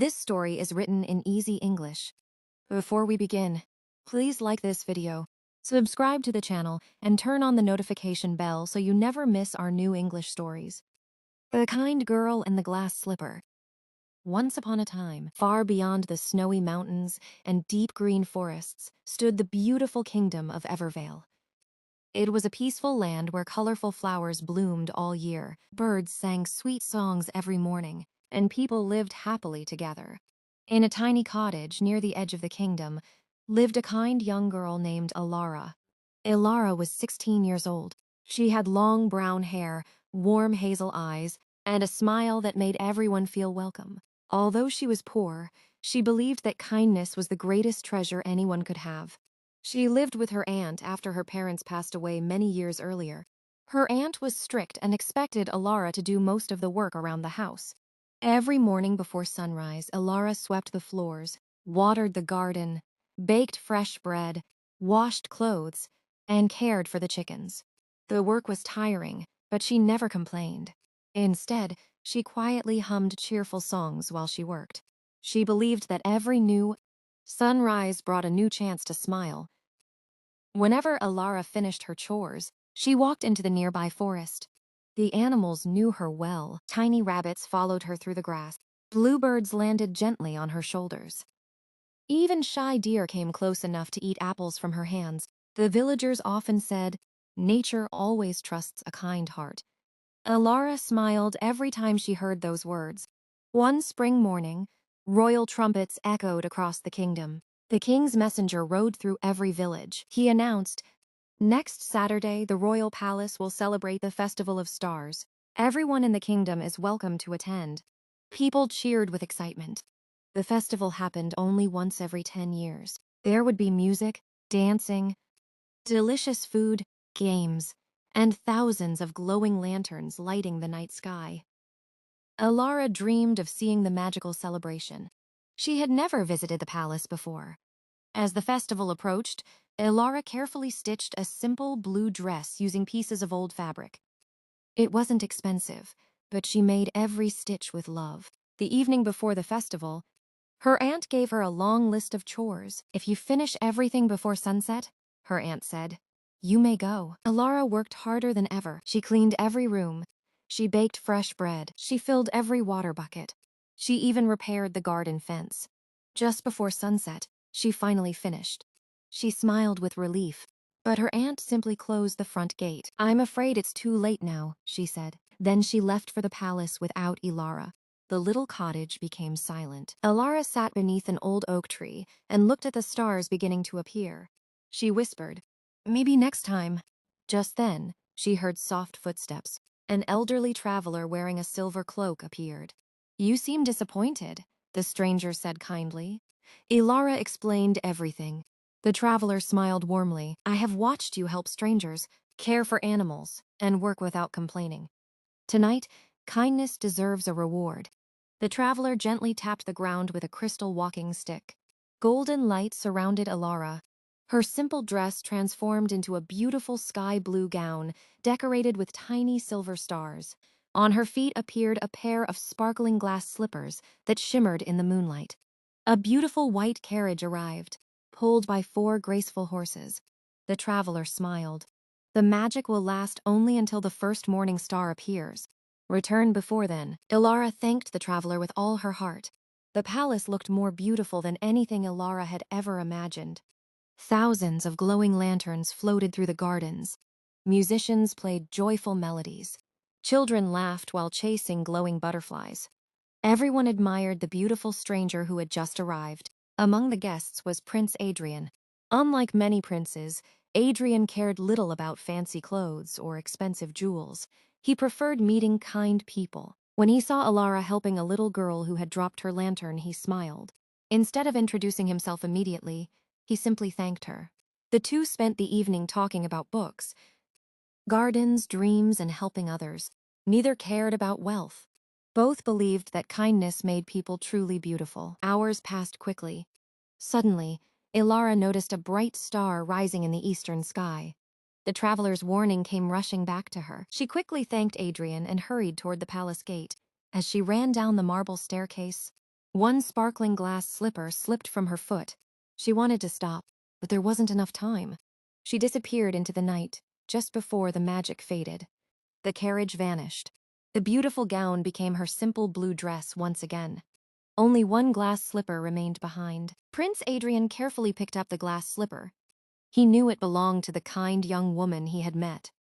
This story is written in easy English. Before we begin, please like this video, subscribe to the channel, and turn on the notification bell so you never miss our new English stories. The Kind Girl and the Glass Slipper. Once upon a time, far beyond the snowy mountains and deep green forests, stood the beautiful kingdom of Evervale. It was a peaceful land where colorful flowers bloomed all year, birds sang sweet songs every morning, and people lived happily together. In a tiny cottage near the edge of the kingdom lived a kind young girl named Alara. Alara was 16 years old. She had long brown hair, warm hazel eyes, and a smile that made everyone feel welcome. Although she was poor, she believed that kindness was the greatest treasure anyone could have. She lived with her aunt after her parents passed away many years earlier. Her aunt was strict and expected Alara to do most of the work around the house. Every morning before sunrise, Alara swept the floors, watered the garden, baked fresh bread, washed clothes, and cared for the chickens. The work was tiring, but she never complained. Instead, she quietly hummed cheerful songs while she worked. She believed that every new sunrise brought a new chance to smile. Whenever Alara finished her chores, she walked into the nearby forest. The animals knew her well. Tiny rabbits followed her through the grass. Bluebirds landed gently on her shoulders. Even shy deer came close enough to eat apples from her hands. The villagers often said, "Nature always trusts a kind heart." Alara smiled every time she heard those words. One spring morning, royal trumpets echoed across the kingdom. The king's messenger rode through every village. He announced, "Next Saturday, the royal palace will celebrate the Festival of Stars. Everyone in the kingdom is welcome to attend." People cheered with excitement. The festival happened only once every 10 years. There would be music, dancing, delicious food, games, and thousands of glowing lanterns lighting the night sky. Alara dreamed of seeing the magical celebration. She had never visited the palace before. As the festival approached, Alara carefully stitched a simple blue dress using pieces of old fabric. It wasn't expensive, but she made every stitch with love. The evening before the festival, her aunt gave her a long list of chores. "If you finish everything before sunset," her aunt said, "you may go." Alara worked harder than ever. She cleaned every room. She baked fresh bread. She filled every water bucket. She even repaired the garden fence. Just before sunset, she finally finished. She smiled with relief, but her aunt simply closed the front gate. "I'm afraid it's too late now," she said. Then she left for the palace without Alara. The little cottage became silent. Alara sat beneath an old oak tree and looked at the stars beginning to appear. She whispered, "Maybe next time." Just then, she heard soft footsteps. An elderly traveler wearing a silver cloak appeared. "You seem disappointed," the stranger said kindly. Alara explained everything. The traveler smiled warmly. "I have watched you help strangers, care for animals, and work without complaining. Tonight, kindness deserves a reward." The traveler gently tapped the ground with a crystal walking stick. Golden light surrounded Alara. Her simple dress transformed into a beautiful sky blue gown, decorated with tiny silver stars. On her feet appeared a pair of sparkling glass slippers that shimmered in the moonlight. A beautiful white carriage arrived, pulled by 4 graceful horses. The traveler smiled. "The magic will last only until the first morning star appears. Return before then." Alara thanked the traveler with all her heart. The palace looked more beautiful than anything Alara had ever imagined. Thousands of glowing lanterns floated through the gardens. Musicians played joyful melodies. Children laughed while chasing glowing butterflies. Everyone admired the beautiful stranger who had just arrived. Among the guests was Prince Adrian. Unlike many princes, Adrian cared little about fancy clothes or expensive jewels. He preferred meeting kind people. When he saw Alara helping a little girl who had dropped her lantern, he smiled. Instead of introducing himself immediately, he simply thanked her. The two spent the evening talking about books, gardens, dreams, and helping others. Neither cared about wealth. Both believed that kindness made people truly beautiful. Hours passed quickly. Suddenly, Alara noticed a bright star rising in the eastern sky. The traveler's warning came rushing back to her. She quickly thanked Adrian and hurried toward the palace gate. As she ran down the marble staircase, One sparkling glass slipper slipped from her foot. She wanted to stop, but there wasn't enough time. She disappeared into the night, just before the magic faded. The carriage vanished. The beautiful gown became her simple blue dress once again. Only one glass slipper remained behind. Prince Adrian carefully picked up the glass slipper. He knew it belonged to the kind young woman he had met.